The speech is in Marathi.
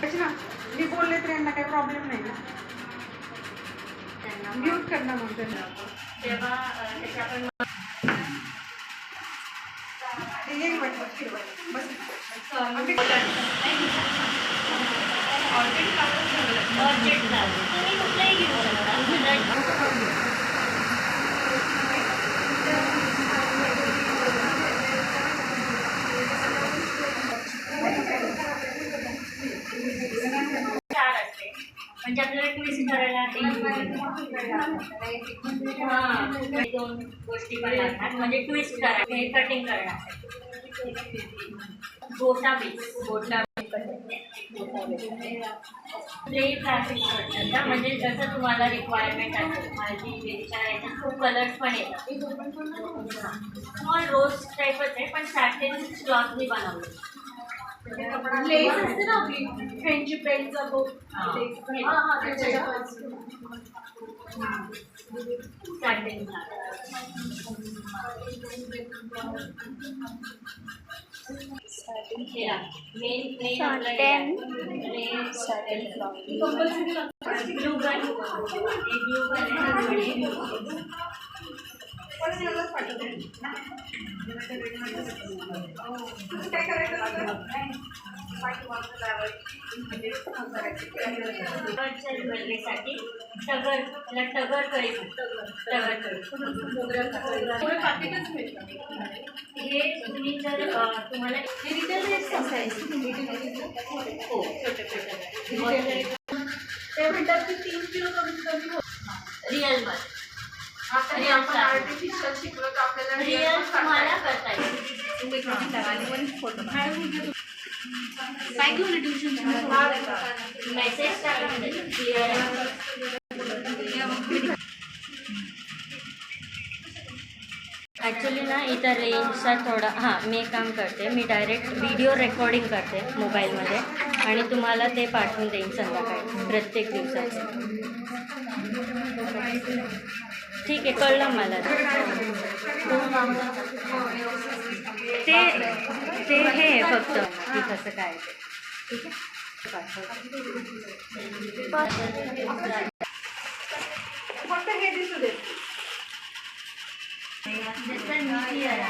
ना मी बोलले तर यांना काही प्रॉब्लेम नाही ना, त्यांना म्यूट करणार मग त्यांना तेव्हा त्याच्या आपण एक मिनिट बस म्हणजे आपल्याला ट्विस्ट करायला दोन गोष्टी पण लागणार, म्हणजे ट्विस्ट करायला हे कटिंग करणार गोटा म्हणजे जसं तुम्हाला रिक्वायरमेंट असेल माझी करायचं खूप कलर्स पण येतात. स्मॉल रोज टाईपच आहे पण सॅटिन क्लॉथनी बनवलं. लेस असते ना आपली फ्रेंडशिप बेल्टचा तो ज्वेलरीसाठी टगर कळी हे तुम्ही जर तुम्हाला हो ते म्हणतात की 3 किलो कमी रिअल मध्ये आता आपण आर्टिफिशियल शिकलो तर आपल्याला रिअल तुम्हाला करता येईल. काय घेऊन ट्युशन मेसेज ॲक्च्युली ना इथं रेंजचा थोडा मी एक काम करते, मी डायरेक्ट व्हिडिओ रेकॉर्डिंग करते मोबाईलमध्ये आणि तुम्हाला ते पाठवून देईन संध्याकाळी प्रत्येक दिवसाचे. ठीक आहे, कळलं मला. ते हे फक्त की कसं काय ते ठीक आहे. फक्त हे दिसू दे. जसं नीती आहे